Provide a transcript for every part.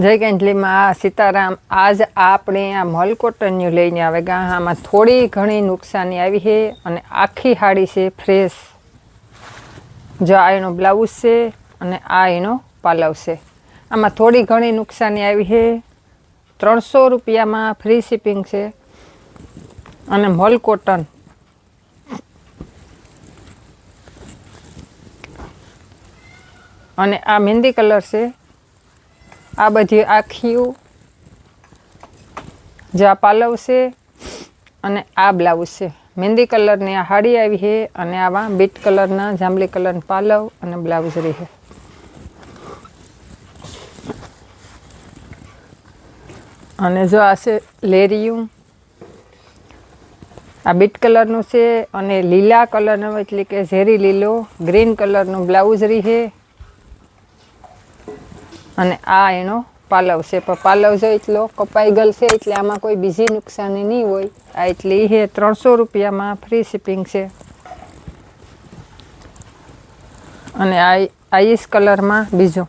જય કેન્ટલીમાં સીતારામ। આજ આપણે આ મલ કોટનનું લઈને આવે ગા। આમાં થોડી ઘણી નુકસાની આવી છે અને આખી સાડી છે ફ્રેશ। જો આ એનો બ્લાઉઝ છે અને આ એનો પાલવ છે। આમાં થોડી ઘણી નુકસાની આવી છે। 300 રૂપિયામાં ફ્રી શિપિંગ છે અને મલ કોટન। અને આ મહેંદી કલર છે। આ બધી આખીઓ જે આ પાલવ છે અને આ બ્લાઉઝ છે। મહેંદી કલરની આ સાડી આવી છે અને આવા બીટ કલરના જાંબલી કલરના પાલવ અને બ્લાઉઝ રહી છે। અને જો આ છે લેરિયું, આ બીટ કલરનું છે અને લીલા કલરનું એટલે કે ઝેરી લીલો ગ્રીન કલરનું બ્લાઉઝ રહી છે અને આ એનો પાલવ છે। પણ પાલવ જો એટલો કપાઈ ગયેલ છે એટલે આમાં કોઈ બીજી નુકસાની નહીં હોય। આ એટલી છે 300 રૂપિયામાં ફ્રી શિપિંગ છે। અને આ આઈસ કલરમાં બીજો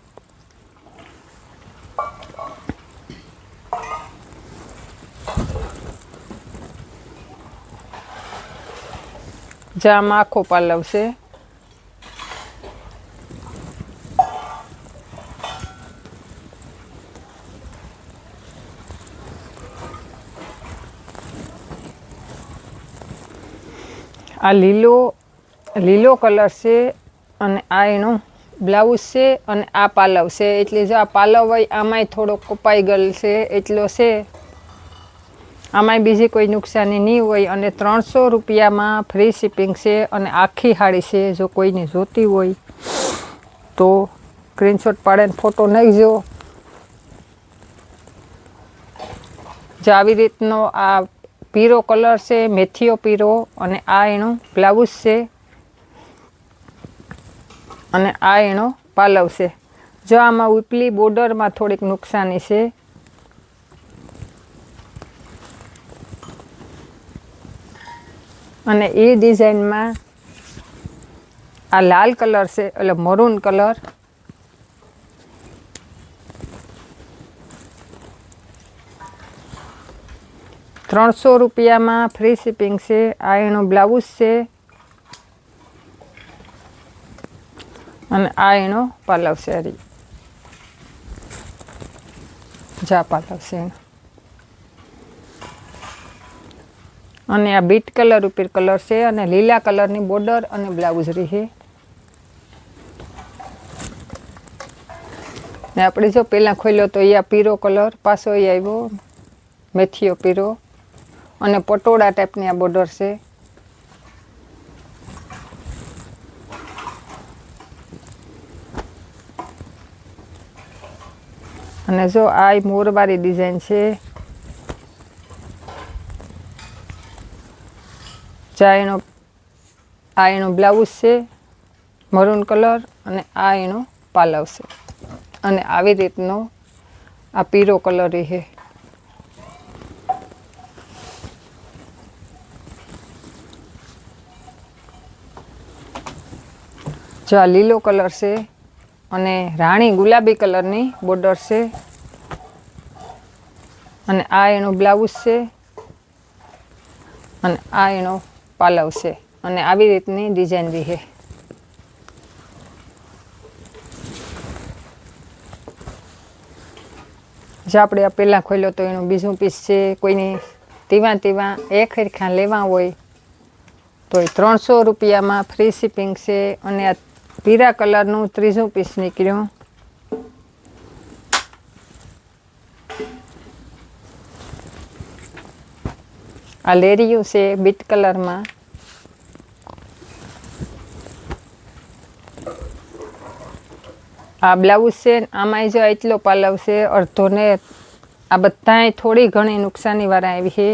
જામ આખો પાલવ છે। આ લીલો કલર છે અને આ એનો બ્લાઉઝ છે અને આ પાલવ છે। એટલે જો આ પાલવ હોય આમાંય થોડો કપાઈ ગયેલ છે એટલો છે। આમાંય બીજી કોઈ નુકસાની નહીં હોય અને 300 રૂપિયામાં ફ્રી શિપિંગ છે અને આખી સાડી છે। જો કોઈને જોતી હોય તો સ્ક્રીનશોટ પાડીને ફોટો નાખજો। જો આવી રીતનો આ પીળો કલર છે, મેથીઓ પીળો, અને આ એનો બ્લાઉઝ છે અને આ એનો પાલવ છે। જો આમાં ઉપલી બોર્ડરમાં થોડીક નુકસાની છે। અને એ ડિઝાઇનમાં આ લાલ કલર છે એટલે મરૂન કલર। ₹300 રૂપિયામાં ફ્રી શિપિંગ છે। આ એનો બ્લાઉઝ છે અને આ એનો પાલવ છે। જા પાલવ છે અને આ બીટ કલર ઉપર કલર છે અને લીલા કલરની બોર્ડર અને બ્લાઉઝ રહી છે। ને આપણે જો પહેલાં ખોલ્યો તો એ આ પીળો કલર પાછો એ આવ્યો મેથીઓ પીળો અને પટોળા ટાઈપની આ બોર્ડર છે। અને જો આ મોરવાળી ડિઝાઇન છે। આ એનો બ્લાઉઝ છે મરૂન કલર અને આ એનો પાલવ છે અને આવી રીતનો આ પીળો કલર છે। જો આ લીલો કલર છે અને રાણી ગુલાબી કલરની બોર્ડર છે અને આ એનો બ્લાઉઝ છે અને આ એનો પાલવ છે અને આવી રીતની ડિઝાઇન બી છે। જે આપણે આ પહેલાં ખોલ્યો તો એનું બીજું પીસ છે। કોઈને તેવા એક હરખા લેવા હોય તો એ 300 રૂપિયામાં ફ્રી શિપિંગ છે અને આ પીળા કલરનું ત્રીજું પીસ નીકળ્યું। આ લેરિયું છે બીટ કલરમાં। આ બ્લાઉઝ છે આમાંય જો એટલો પાલવ છે અડધો ને। આ બધાય થોડી ઘણી નુકસાનીવાળા આવી છે।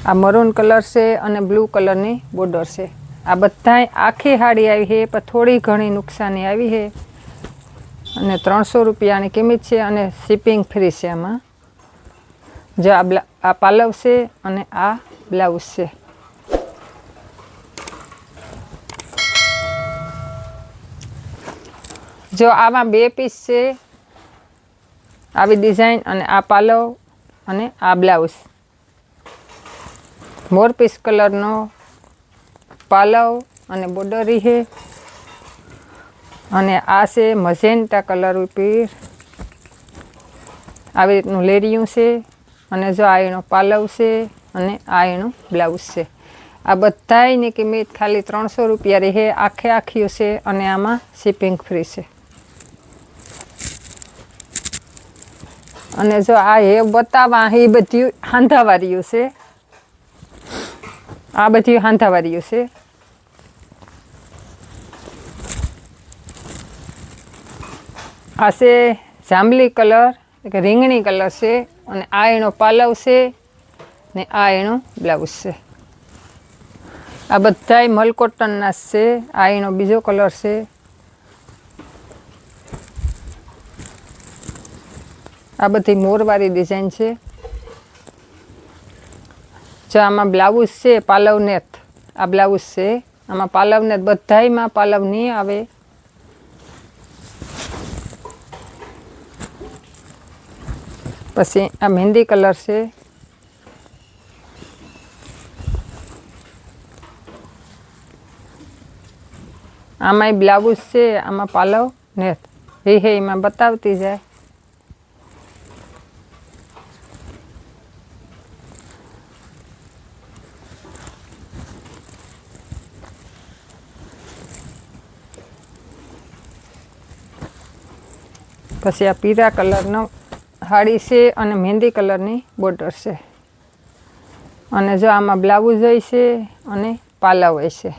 આ મરૂન કલર છે અને બ્લુ કલરની બોર્ડર છે। આ બધાય આખી સાડી આવી છે પણ થોડી ઘણી નુકસાની આવી છે અને 300 રૂપિયાની કિંમત છે અને શિપિંગ ફ્રી છે આમાં। જો આ પાલવ છે અને આ બ્લાઉઝ છે। જો આમાં 2 પીસ છે, આવી ડિઝાઇન, અને આ પાલવ અને આ બ્લાઉઝ. મોરપીસ કલરનો પાલવ અને બોર્ડર છે, અને આ છે મજેન્ટા કલર ઉપર આવી રીતનું લેરિયું છે, અને જો આ એનો પાલવ છે અને આ એનું બ્લાઉઝ છે. આ બધાની કિંમત ખાલી 300 રૂપિયા રહે. આખે આખી છે અને આમાં શિપિંગ ફ્રી છે. અને જો આ એ બતાવવા એ બધી હાંધાવાળીઓ છે, આ બધી હાંધાવાળીઓ છે. આ છે જાંબલી કલર, કે રીંગણી કલર છે, અને આ એનો પાલવ છે ને આ એનું બ્લાઉઝ છે. આ બધાય મલકોટનના છે. આ એનો બીજો કલર છે. આ બધી મોરવાળી ડિઝાઇન છે. જો આમાં બ્લાઉઝ છે પાલવ નેત, આ બ્લાઉઝ છે. આમાં પાલવ નેત બધાયમાં પાલવ નહીં આવે. પછી આ મહેંદી કલર છે. આમાંય બ્લાઉઝ છે, આમાં પાલવ નેત હે એમાં બતાવતી જાય. પછી આ પીળા કલરનો સાડી છે અને મહેંદી કલરની બોર્ડર છે. અને જો આમાં બ્લાઉઝ હોય છે અને પાલવ હોય છે.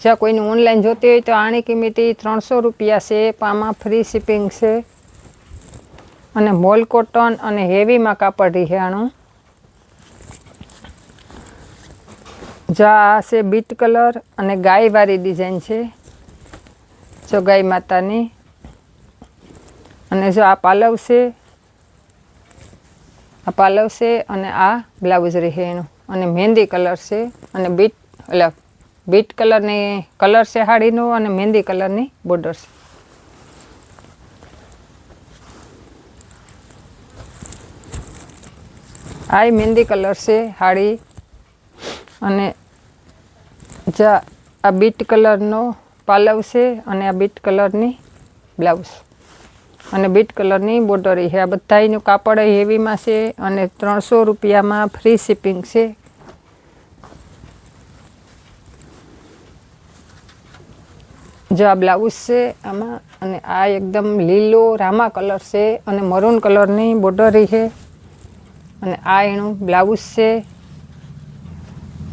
જો કોઈને ઓનલાઈન જોતી હોય તો આની કિંમત 300 રૂપિયા છે, પણ આમાં ફ્રી શિપિંગ છે. અને મોલ કોટન અને હેવીમાં કાપડ રીહાણું. જો આ છે બીટ કલર અને ગાયવાળી ડિઝાઇન છે. જો ગાય માતાની. અને જો આ પાલવ છે, આ પાલવ છે અને આ બ્લાઉઝ રહે એનું. અને મહેંદી કલર છે અને બીટ કલરની કલર છે સાડીનો, અને મહેંદી કલરની બોર્ડર છે. આ મહેંદી કલર છે સાડી. અને જા આ બીટ કલરનો પાલવ છે અને આ બીટ કલરની બ્લાઉઝ અને બીટ કલરની બોર્ડર છે. આ બધાયનું કાપડ હેવીમાં છે અને 300 રૂપિયામાં ફ્રી શિપિંગ છે. જો આ બ્લાઉઝ છે આમાં, અને આ એકદમ લીલો રામા કલર છે અને મરૂન કલરની બોર્ડર છે. અને આ એનું બ્લાઉઝ છે,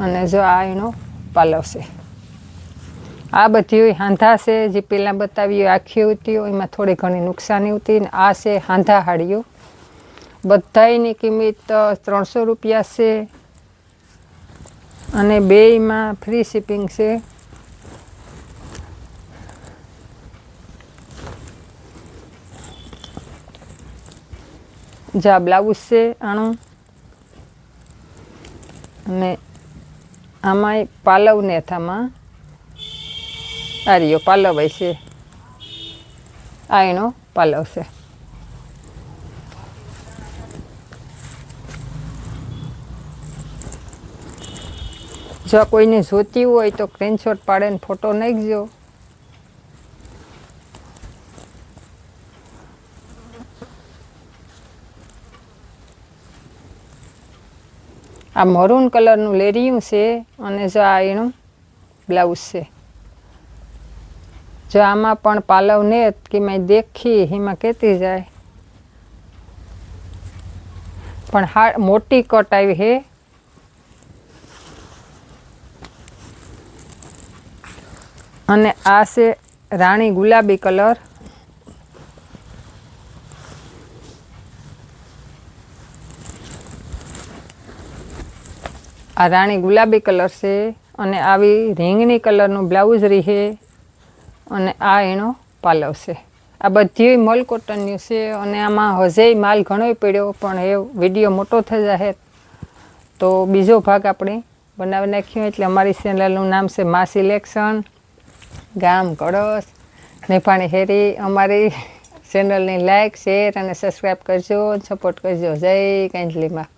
અને જો આ એનો પાલવ છે. આ બધી હાંધા છે, જે પહેલાં બતાવી આખી હતી એમાં થોડી ઘણી નુકસાની હતી. ને આ છે હાંધા હાડીઓ. બધાયની કિંમત 300 રૂપિયા છે, અને બેયમાં ફ્રી શિપિંગ છે. જા બ્લાઉઝ છે આનું, અને આમાંય પાલવ નેથ. આમાં આ રહ્યો પાલવ હોય છે, આ એનો પાલવ છે. જો કોઈને જોતી હોય તો સ્ક્રીનશોટ પાડીને ફોટો નાખજો. આ મરૂન કલરનું લેરિયું છે, અને જો આ એનું બ્લાઉઝ છે. જો આમાં પણ પાલવ નેત કે મેં દેખી એમાં કહેતી જાય, પણ મોટી કટ આવી છે. અને આ છે રાણી ગુલાબી કલર. આ રાણી ગુલાબી કલર છે, અને આવી રીંગણી કલરનું બ્લાઉઝ રહે, અને આ એનો પાલવ છે. આ બધી મલ કોટનની છે, અને આમાં હજે માલ ઘણો પડ્યો, પણ એ વિડીયો મોટો થઈ જાય તો બીજો ભાગ આપણે બનાવી નાખ્યો. એટલે અમારી ચેનલનું નામ છે મા સિલેક્શન, ગામ કળશ, નિભાણી હેરી અમારી ચેનલની લાઈક શેર અને સબસ્ક્રાઈબ કરજો, સપોર્ટ કરજો. જય કાંજલીમાં.